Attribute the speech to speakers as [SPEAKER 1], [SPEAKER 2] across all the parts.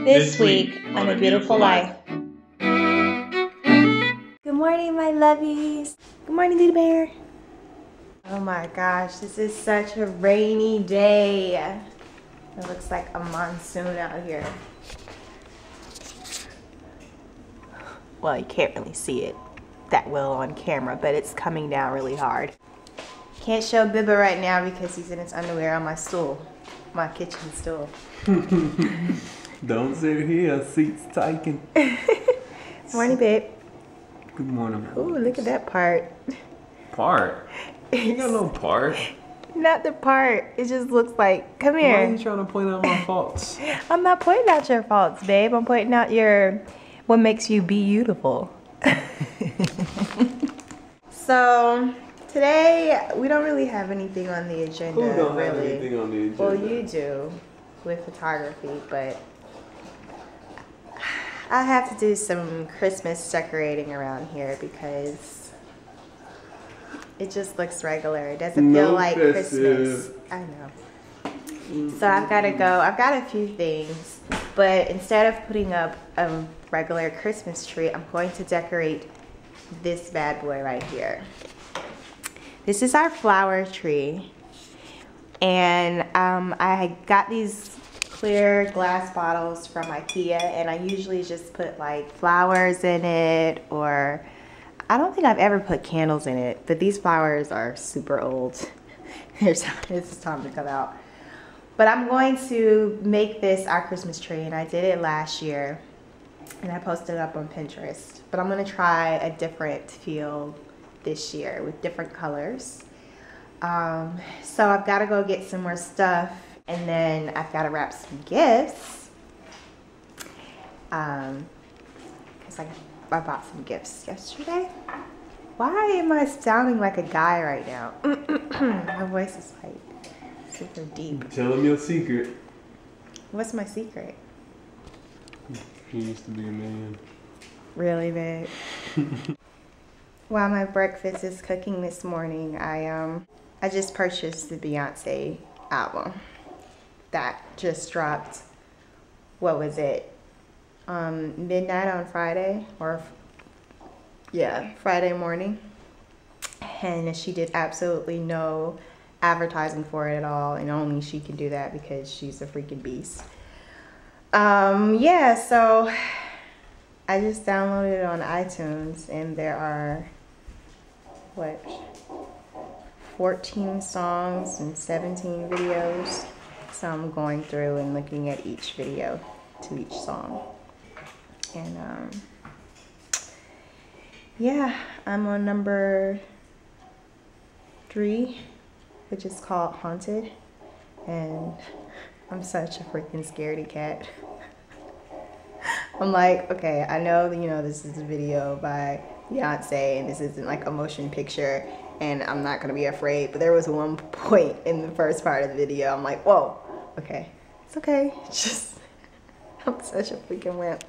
[SPEAKER 1] This week on A Beautiful Life. Good morning, my lovies. Good morning, Little Bear. Oh my gosh, this is such a rainy day. It looks like a monsoon out here. Well, you can't really see it that well on camera, but it's coming down really hard. Can't show Bibba right now because he's in his underwear on my stool, my kitchen stool.
[SPEAKER 2] Don't sit here, seat's taken.
[SPEAKER 1] Morning, babe.
[SPEAKER 2] Good morning.
[SPEAKER 1] Ooh, look at that part.
[SPEAKER 2] Part? You got no part.
[SPEAKER 1] Not the part. It just looks like, come here.
[SPEAKER 2] Why are you trying to point out my faults?
[SPEAKER 1] I'm not pointing out your faults, babe. I'm pointing out what makes you beautiful. So, today, we don't really have anything on the agenda.
[SPEAKER 2] Who don't
[SPEAKER 1] really
[SPEAKER 2] have anything on the agenda?
[SPEAKER 1] Well, you do with photography, but I have to do some Christmas decorating around here because it just looks regular. It doesn't feel like Christmas. I know. So I've got to go. I've got a few things, but instead of putting up a regular Christmas tree, I'm going to decorate this bad boy right here. This is our flower tree, and I got these clear glass bottles from IKEA, and I usually just put like flowers in it, or I don't think I've ever put candles in it, but these flowers are super old. It's time to come out. But I'm going to make this our Christmas tree, and I did it last year, and I posted it up on Pinterest. But I'm gonna try a different feel this year with different colors. So I've gotta go get some more stuff, and then I've gotta wrap some gifts. Cause I bought some gifts yesterday. Why am I sounding like a guy right now? My voice is like super deep.
[SPEAKER 2] Tell them your secret.
[SPEAKER 1] What's my secret?
[SPEAKER 2] He used to be a man.
[SPEAKER 1] Really, babe? While my breakfast is cooking this morning, I just purchased the Beyonce album that just dropped. What was it? Midnight on Friday, or yeah, Friday morning. And she did absolutely no advertising for it at all, and only she can do that because she's a freaking beast. Yeah, so I just downloaded it on iTunes, and there are, what, 14 songs and 17 videos. So I'm going through and looking at each video to each song. And yeah, I'm on number 3, which is called Haunted. And I'm such a freaking scaredy cat. I'm like, okay, I know, you know, this is a video by Beyonce and this isn't like a motion picture, and I'm not gonna be afraid, but there was one point in the first part of the video, I'm like, whoa, okay, it's okay, just, I'm such a freaking wimp.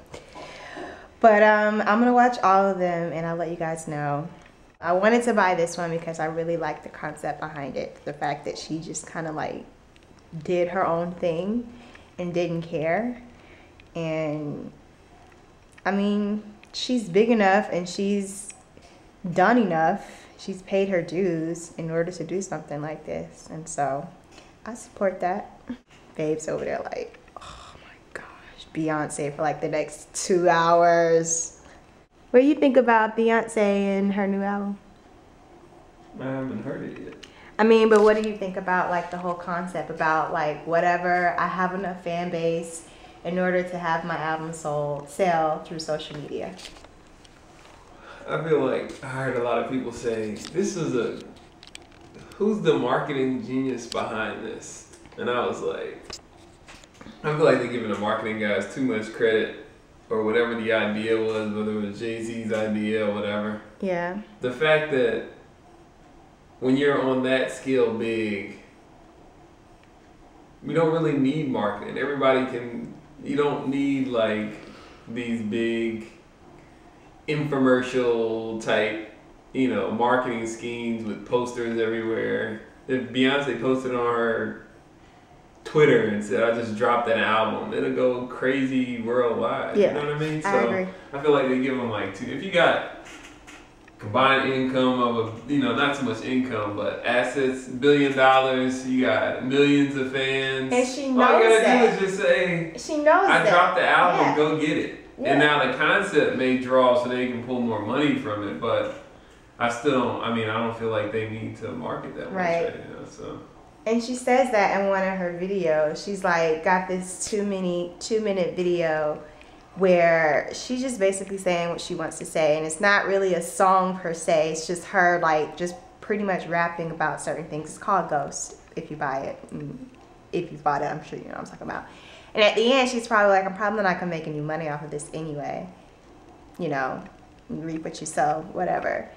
[SPEAKER 1] But I'm gonna watch all of them and I'll let you guys know. I wanted to buy this one because I really like the concept behind it. The fact that she just kind of like did her own thing and didn't care. And I mean, she's big enough and she's done enough. She's paid her dues in order to do something like this. And so I support that. Babe's over there like, oh my gosh, Beyonce for like the next 2 hours. What do you think about Beyonce and her new album?
[SPEAKER 2] I haven't heard it yet.
[SPEAKER 1] I mean, but what do you think about like the whole concept about like whatever, I have enough fan base in order to have my album sell through social media?
[SPEAKER 2] I feel like I heard a lot of people say, who's the marketing genius behind this? And I was like, I feel like they're giving the marketing guys too much credit, or whatever the idea was, whether it was Jay-Z's idea or whatever.
[SPEAKER 1] Yeah.
[SPEAKER 2] The fact that when you're on that scale big, you don't really need marketing. You don't need like these big infomercial type, you know, marketing schemes with posters everywhere. If Beyonce posted on her Twitter and said, I just dropped an album, it'll go crazy worldwide.
[SPEAKER 1] Yeah,
[SPEAKER 2] you know what I mean? So
[SPEAKER 1] I agree.
[SPEAKER 2] I feel like they give them like if you got combined income of not so much income, but assets, $1 billion, you got millions of fans.
[SPEAKER 1] And she knows
[SPEAKER 2] all you gotta
[SPEAKER 1] that.
[SPEAKER 2] do is just say,
[SPEAKER 1] she knows
[SPEAKER 2] I dropped the album,
[SPEAKER 1] yeah.
[SPEAKER 2] go get it.
[SPEAKER 1] Yeah.
[SPEAKER 2] And now the concept may draw so they can pull more money from it, but I still don't, I don't feel like they need to market that much right now, so.
[SPEAKER 1] And she says that in one of her videos. She's like, got this 2-minute video where she's just basically saying what she wants to say. And it's not really a song per se. It's just her like just pretty much rapping about certain things. It's called Ghost if you buy it. If you bought it, I'm sure you know what I'm talking about. And at the end, she's probably like, I'm probably not going to make any money off of this anyway. You know, reap what you sow, whatever.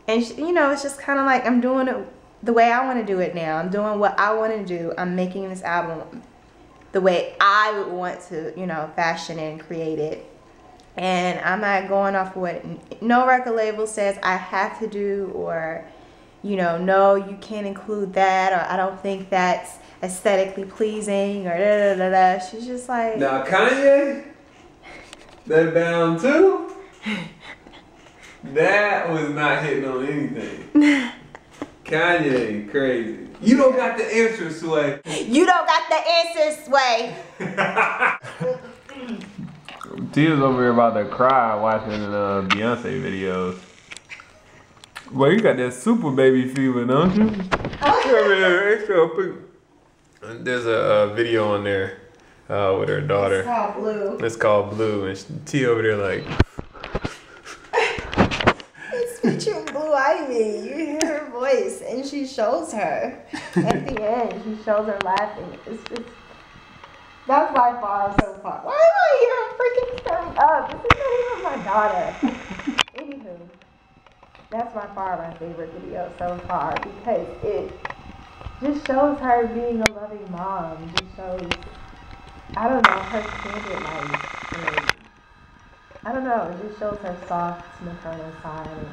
[SPEAKER 1] And, it's just kind of like, I'm doing it the way I want to do it now. I'm doing what I want to do. I'm making this album the way I would want to, fashion it and create it. And I'm not going off what no record label says I have to do, or, no, you can't include that, or I don't think that's aesthetically pleasing, or da-da-da-da. She's just like...
[SPEAKER 2] Now Kanye, that down too, that was not hitting on anything. Kanye, crazy. You don't got the answers, Sway.
[SPEAKER 1] You don't got the answers, Sway.
[SPEAKER 2] Tia's over here about to cry watching Beyonce videos. Well, you got that super baby fever, don't you? There's a video on there with her daughter.
[SPEAKER 1] It's called Blue.
[SPEAKER 2] It's called Blue, and Tia over there like...
[SPEAKER 1] It's featuring Blue Ivy. You hear her voice, and she shows her. At the end, she shows her laughing. That's by far so far. Why am I here freaking stirring up? This is not even my daughter. Anywho, that's by far my favorite video so far, because it just shows her being a loving mom. It just shows, I don't know, her candid life. And I don't know, it just shows her soft maternal side. And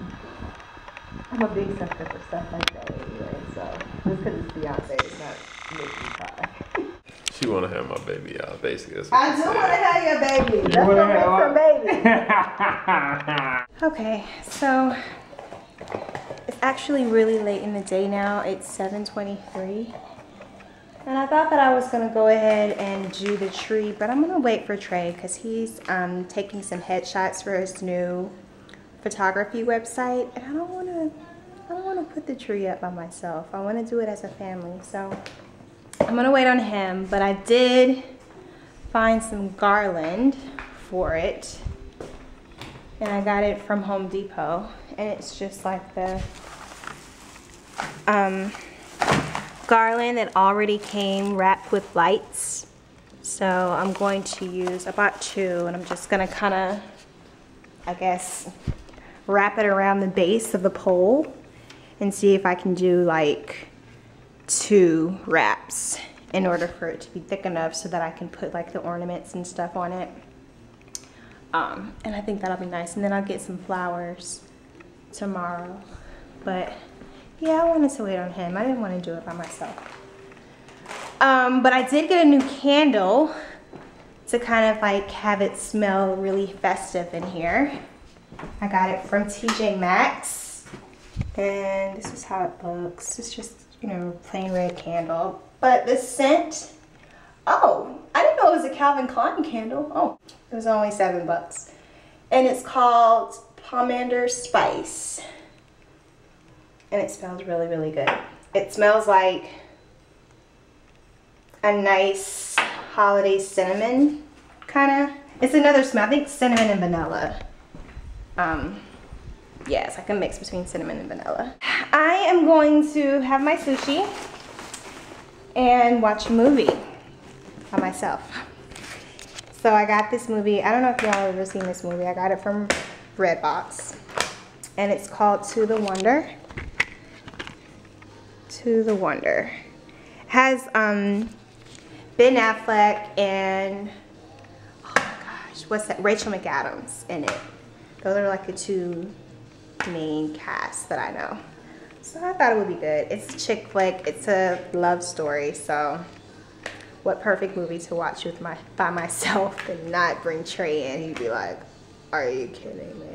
[SPEAKER 1] I'm a big sucker for stuff like that anyway, so just because it's Beyonce, it's not making me cry.
[SPEAKER 2] She wanna have my baby out, basically. That's
[SPEAKER 1] I do want to have your baby. That's what makes her baby. Okay, so it's actually really late in the day now. It's 7:23. And I thought that I was going to go ahead and do the tree, but I'm going to wait for Trey because he's taking some headshots for his new photography website. And I don't want to put the tree up by myself. I want to do it as a family. So I'm going to wait on him, but I did find some garland for it. And I got it from Home Depot. And it's just like the garland that already came wrapped with lights. So I'm going to use, I bought two, and I'm just going to kind of, I guess, wrap it around the base of the pole and see if I can do like 2 wraps in order for it to be thick enough so that I can put like the ornaments and stuff on it. And I think that'll be nice. And then I'll get some flowers tomorrow. But yeah, I wanted to wait on him. I didn't want to do it by myself. But I did get a new candle to kind of like have it smell really festive in here. I got it from TJ Maxx. And this is how it looks. It's just, plain red candle. But the scent, oh, I didn't know it was a Calvin Klein candle. Oh, it was only $7. And it's called Pomander Spice. And it smells really, really good. It smells like a nice holiday cinnamon, kind of. It's another smell. I think cinnamon and vanilla. Yeah, it's like a mix between cinnamon and vanilla. I am going to have my sushi and watch a movie by myself. So I got this movie. I don't know if y'all have ever seen this movie. I got it from Redbox. And it's called To the Wonder. To the Wonder. It has Ben Affleck and, oh my gosh, what's that? Rachel McAdams in it. Those are like the 2 main casts that I know. So I thought it would be good. It's a chick flick. It's a love story. So what perfect movie to watch with by myself and not bring Trey in. He'd be like, "Are you kidding me?"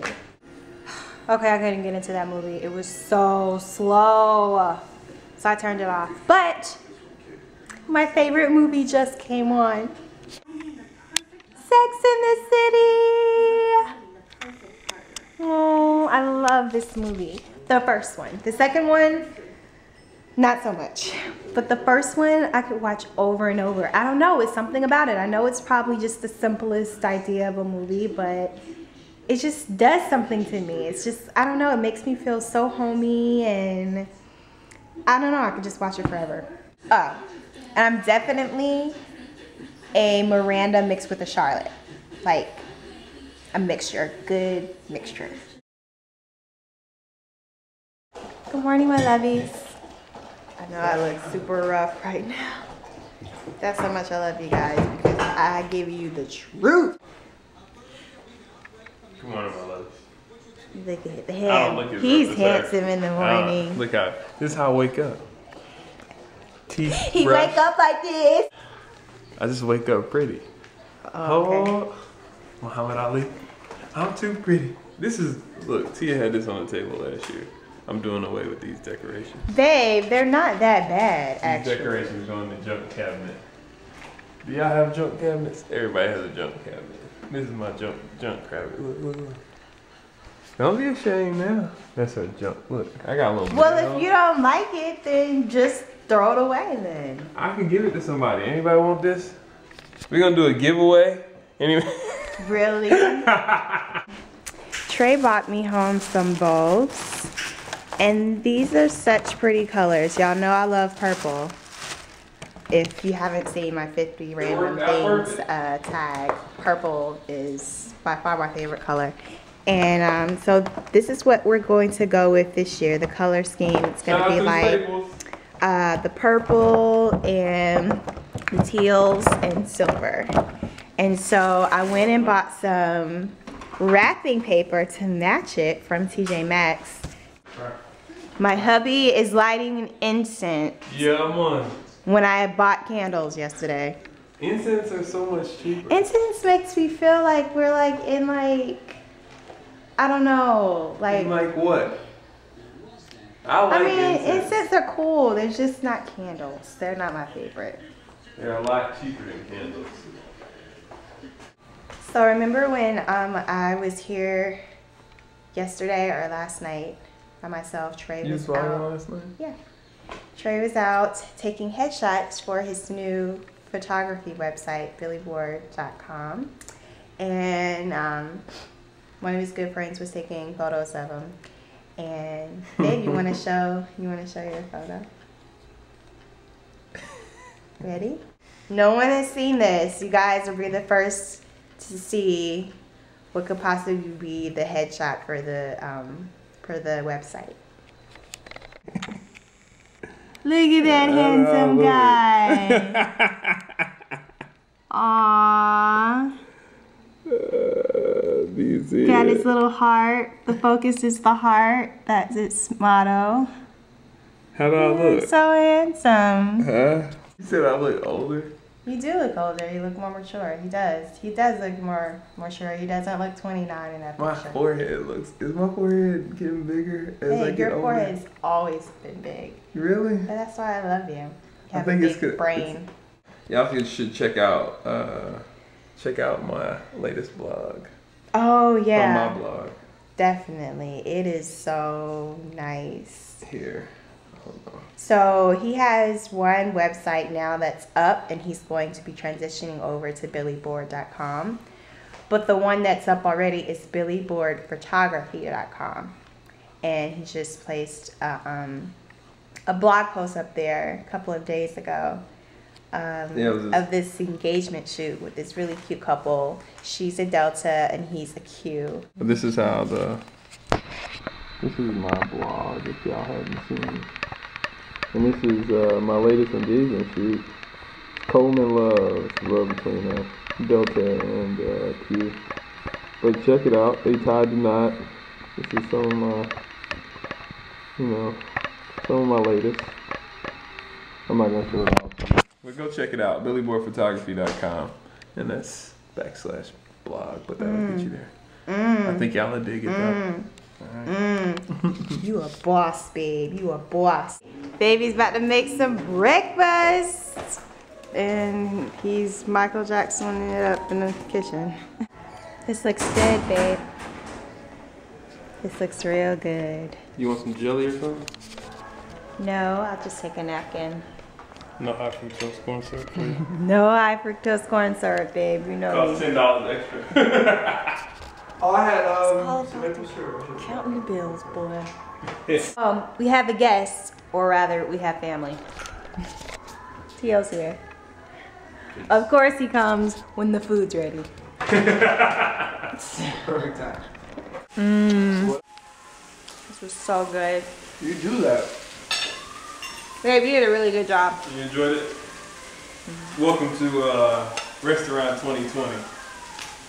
[SPEAKER 1] Okay, I couldn't get into that movie. It was so slow, so I turned it off. But my favorite movie just came on. Sex in the City. Oh, I love this movie. The first one. The second one, not so much. But the first one, I could watch over and over. I don't know, it's something about it. I know it's probably just the simplest idea of a movie, but it just does something to me. It's just, I don't know, it makes me feel so homey, and I don't know, I could just watch it forever. Oh, and I'm definitely a Miranda mixed with a Charlotte. Like, a mixture, good mixture. Good morning, my lovies. I know I look super rough right now. That's how much I love you guys, because I give you the truth.
[SPEAKER 2] Good morning, my love.
[SPEAKER 1] Look at him. He's handsome in the morning.
[SPEAKER 2] Look out. This is how I wake up. Teeth
[SPEAKER 1] he
[SPEAKER 2] brush.
[SPEAKER 1] wake up like this.
[SPEAKER 2] I just wake up pretty.
[SPEAKER 1] Okay.
[SPEAKER 2] Oh, Muhammad Ali. I'm too pretty. This is, look, Tia had this on the table last year. I'm doing away with these decorations.
[SPEAKER 1] Babe, they're not that bad, actually.
[SPEAKER 2] These decorations go in the junk cabinet. Do y'all have junk cabinets? Everybody has a junk cabinet. This is my junk cabinet. Look. Don't be ashamed now. That's her junk. Look, I got a little.
[SPEAKER 1] Well, if you don't like it, then just throw it away then.
[SPEAKER 2] I can give it to somebody. Anybody want this? We're gonna do a giveaway. Anyway.
[SPEAKER 1] Really? Trey bought me home some bulbs. And these are such pretty colors. Y'all know I love purple. If you haven't seen my 50 random things tag, purple is by far my favorite color. And so this is what we're going to go with this year. The color scheme, it's going to be like the purple and the teals and silver. And so I went and bought some wrapping paper to match it from TJ Maxx. My hubby is lighting an incense.
[SPEAKER 2] Yeah, I'm on.
[SPEAKER 1] When I bought candles yesterday.
[SPEAKER 2] Incense are so much cheaper.
[SPEAKER 1] Incense makes me feel like we're like in like, I don't know, like.
[SPEAKER 2] In like what? I mean,
[SPEAKER 1] incense are cool. They're just not candles. They're not my favorite.
[SPEAKER 2] They're a lot cheaper than candles.
[SPEAKER 1] So remember when I was here yesterday or last night by myself? Trey was out. You saw last night? Yeah. Trey was out taking headshots for his new photography website, billyboard.com. And one of his good friends was taking photos of him. And babe, you wanna show your photo? Ready? No one has seen this. You guys will be the first to see what could possibly be the headshot for the website. Look at that handsome guy. Aww. Got his little heart. The focus is the heart. That's its motto.
[SPEAKER 2] How do I look?
[SPEAKER 1] So handsome.
[SPEAKER 2] Huh? You said I look older?
[SPEAKER 1] You do look older. You look more mature. He does. He does look more mature. He doesn't look 29 in that picture.
[SPEAKER 2] My forehead is my forehead getting bigger as I get older? Your
[SPEAKER 1] forehead's always been big.
[SPEAKER 2] Really?
[SPEAKER 1] But that's why I love you. You have
[SPEAKER 2] I think
[SPEAKER 1] a big brain.
[SPEAKER 2] Y'all should check out my latest blog.
[SPEAKER 1] Oh yeah.
[SPEAKER 2] On my blog.
[SPEAKER 1] Definitely. It is so nice.
[SPEAKER 2] Here. Hold on.
[SPEAKER 1] So he has one website now that's up, and he's going to be transitioning over to billyboard.com. But the one that's up already is billyboardphotography.com. And he just placed a blog post up there a couple of days ago of this engagement shoot with this really cute couple. She's a Delta and he's a Q.
[SPEAKER 2] This is how this is my blog, if y'all haven't seen. And this is my latest engagement shoot. Coleman Love, love between Delta and Q. But check it out. They tied the knot. This is some of my, some of my latest. I'm not gonna show it all to you. But go check it out, billyboyphotography.com. And that's /blog, but that'll get you there. I think y'all will dig it though. Right.
[SPEAKER 1] You a boss, babe. You a boss. Baby's about to make some breakfast. And he's Michael Jacksoning it up in the kitchen. This looks good, babe. This looks real good.
[SPEAKER 2] You want some jelly or something?
[SPEAKER 1] No, I'll just take a napkin.
[SPEAKER 2] No high fructose corn syrup for you?
[SPEAKER 1] No high fructose corn syrup, babe. You know
[SPEAKER 2] Cost $10 extra. Oh, I had maple syrup.
[SPEAKER 1] counting the bills, boy. We have a guest, or rather, we have family. T.O.'s here. Of course, he comes when the food's ready.
[SPEAKER 2] Perfect time.
[SPEAKER 1] This was so good.
[SPEAKER 2] You do that.
[SPEAKER 1] Babe, you did a really good job.
[SPEAKER 2] You enjoyed it? Welcome to Restaurant 2020,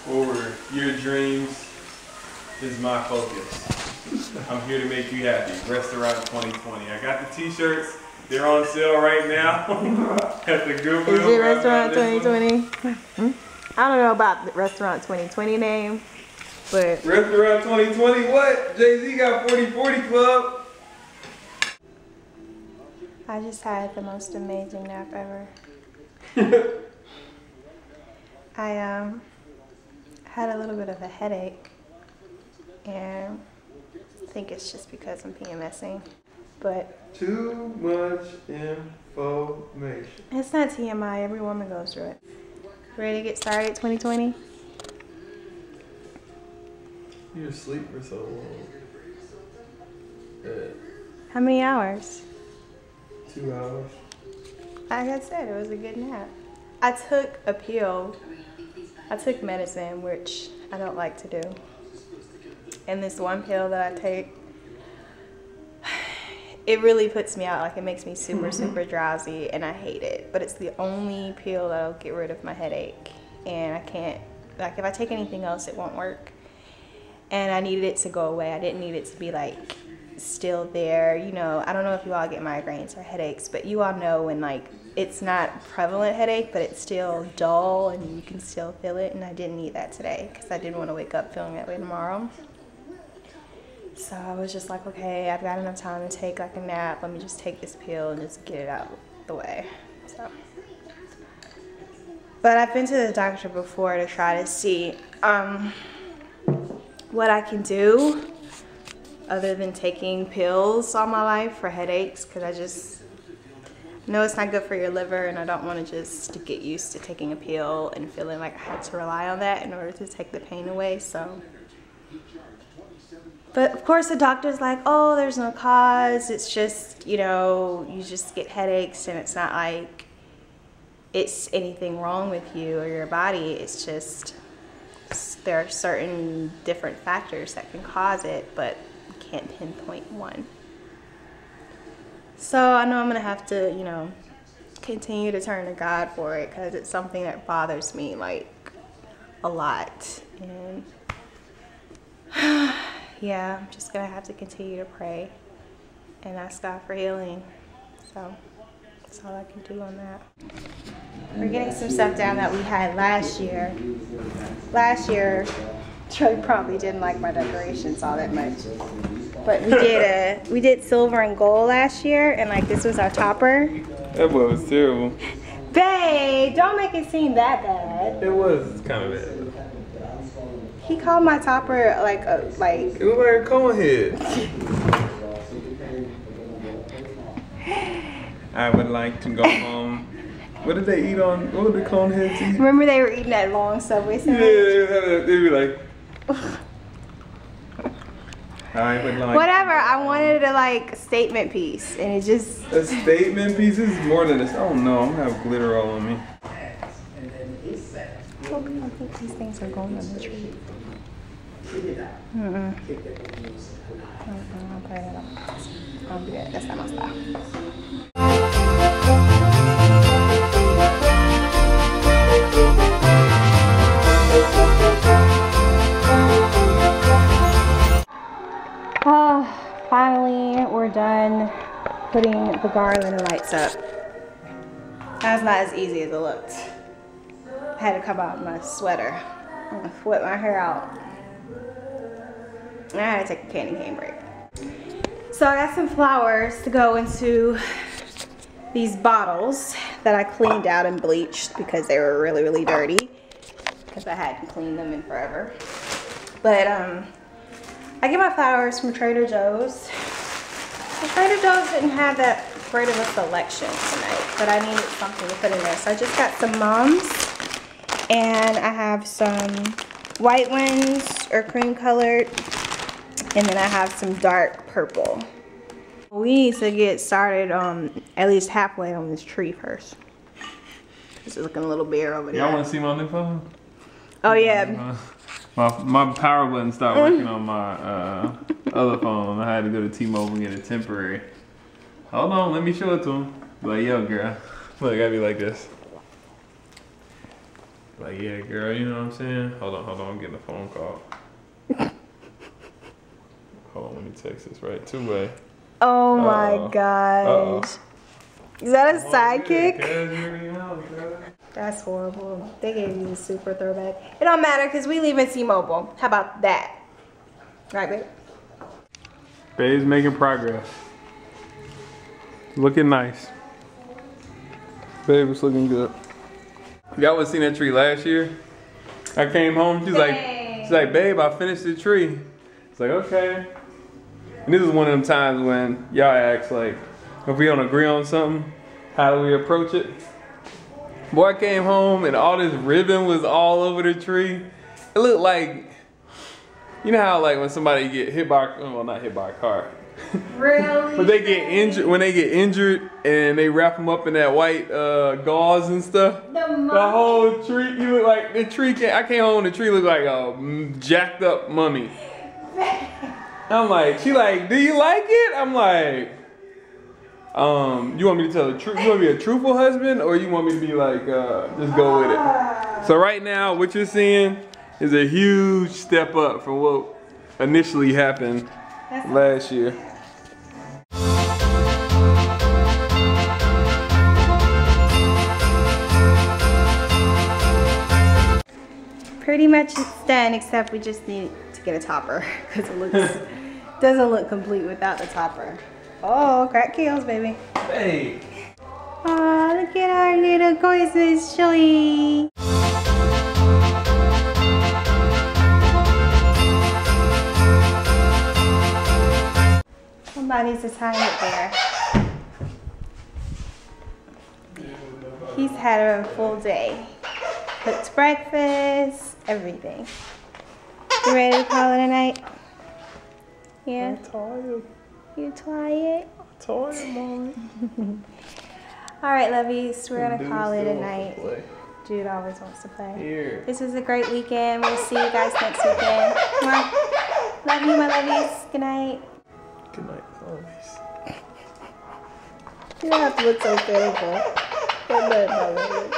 [SPEAKER 2] where your dreams is my focus. I'm here to make you happy. Restaurant 2020. I got the t-shirts. They're on sale right now at the Goodwill.
[SPEAKER 1] Is it Restaurant 2020? I don't know about the Restaurant 2020 name, but...
[SPEAKER 2] Restaurant 2020 what? Jay-Z got 40/40 Club.
[SPEAKER 1] I just had the most amazing nap ever. I had a little bit of a headache, and I think it's just because I'm PMSing, but
[SPEAKER 2] too much information.
[SPEAKER 1] it's not TMI. Every woman goes through it. Ready to get started 2020?
[SPEAKER 2] You're asleep for so long.
[SPEAKER 1] How many hours?
[SPEAKER 2] 2 hours.
[SPEAKER 1] Like I said, it was a good nap. I took a pill. I took medicine, which I don't like to do. And this one pill that I take, it really puts me out. Like, it makes me super, super drowsy, and I hate it. But it's the only pill that'll get rid of my headache. And I can't, like, if I take anything else, it won't work. And I needed it to go away. I didn't need it to be, like, still there. You know, I don't know if you all get migraines or headaches, but you all know when, like, it's not prevalent headache, but it's still dull and you can still feel it. And I didn't need that today because I didn't want to wake up feeling that way tomorrow. So I was just like, okay, I've got enough time to take like a nap. Let me just take this pill and just get it out the way. So, but I've been to the doctor before to try to see what I can do other than taking pills all my life for headaches, because I just know it's not good for your liver, and I don't want to just get used to taking a pill and feeling like I had to rely on that in order to take the pain away. So, but of course the doctor's like, oh, there's no cause, it's just, you know, you just get headaches, and it's not like it's anything wrong with you or your body. It's just there are certain different factors that can cause it, but you can't pinpoint one. So I know I'm gonna have to, you know, continue to turn to God for it, because it's something that bothers me like a lot. And yeah, I'm just gonna have to continue to pray and ask God for healing. So that's all I can do on that. We're getting some stuff down that we had last year. Last year, Troy probably didn't like my decorations all that much. But we did silver and gold last year, and like this was our topper.
[SPEAKER 2] That was terrible.
[SPEAKER 1] Babe, don't make it seem that bad.
[SPEAKER 2] It was kind of bad.
[SPEAKER 1] He called my topper like
[SPEAKER 2] It was like a cone head. I would like to go home. What did they eat on? What would the cone heads eat?
[SPEAKER 1] Remember they were eating that long Subway sandwich?
[SPEAKER 2] Yeah, they'd be like. I would like.
[SPEAKER 1] Whatever. I wanted a like statement piece, and it just.
[SPEAKER 2] A statement piece is more than this. Oh no, I'm gonna have glitter all on me.
[SPEAKER 1] I think these things are going on the tree. I'll put it up. I'll do it. That's not my style. Finally, we're done putting the garland lights up. That's not as easy as it looked. I had to come out of my sweater and whip my hair out. And I had to take a candy cane break. So I got some flowers to go into these bottles that I cleaned out and bleached because they were really, really dirty. Because I hadn't cleaned them in forever. But I get my flowers from Trader Joe's. Well, Trader Joe's didn't have that great of a selection tonight, but I needed something to put in there. So I just got some mums, and I have some white ones or cream colored, and then I have some dark purple. We need to get started at least halfway on this tree first. This is looking a little bare over there.
[SPEAKER 2] Y'all want to see my new phone?
[SPEAKER 1] Oh yeah.
[SPEAKER 2] My power button stopped working on my other phone. I had to go to T-Mobile and get a temporary. Hold on, let me show it to him. Like, yo, girl. Look, I gotta be like this. Like, yeah, girl, you know what I'm saying? Hold on, I'm getting a phone call. Hold on, let me text this right. Two-way.
[SPEAKER 1] Oh my gosh. Is that a sidekick? That's horrible. They gave you a super throwback. It don't matter because we leave in T-Mobile. How about that? Right, babe?
[SPEAKER 2] Babe's making progress. Looking nice. Babe was looking good. Y'all was seen that tree last year? I came home, she's like, babe, I finished the tree. It's like, okay. And this is one of them times when y'all ask, like, if we don't agree on something, how do we approach it? Boy, I came home and all this ribbon was all over the tree. It looked like, you know how like when somebody get hit by, well, not hit by a car. Really? But they get injured, when they get injured and they wrap them up in that white gauze and stuff. The whole tree, you look like, the tree, I came home and the tree looked like a jacked up mummy. I'm like, she like, do you like it? I'm like, you want me to tell the truth? You want me to be a truthful husband, or you want me to be like, just go with it? So right now, what you're seeing is a huge step up from what initially happened last year.
[SPEAKER 1] Pretty much it's done, except we just need to get a topper because it looks doesn't look complete without the topper. Oh, crack kills, baby.
[SPEAKER 2] Hey.
[SPEAKER 1] Oh, look at our little Christmas tree. Somebody's to tie it there. He's had a full day. Cooked breakfast, everything. You ready to call it a night? Yeah?
[SPEAKER 2] I'm tired.
[SPEAKER 1] You tired?
[SPEAKER 2] I'm tired, Mommy.
[SPEAKER 1] Alright, lovies, we're gonna call it a night. Jude always wants to play.
[SPEAKER 2] Here.
[SPEAKER 1] This was a great weekend. We'll see you guys next weekend. Come on. Love you, my lovies. Good night.
[SPEAKER 2] Good night, lovies.
[SPEAKER 1] You don't have to look so pitiful. Good night, my lovies.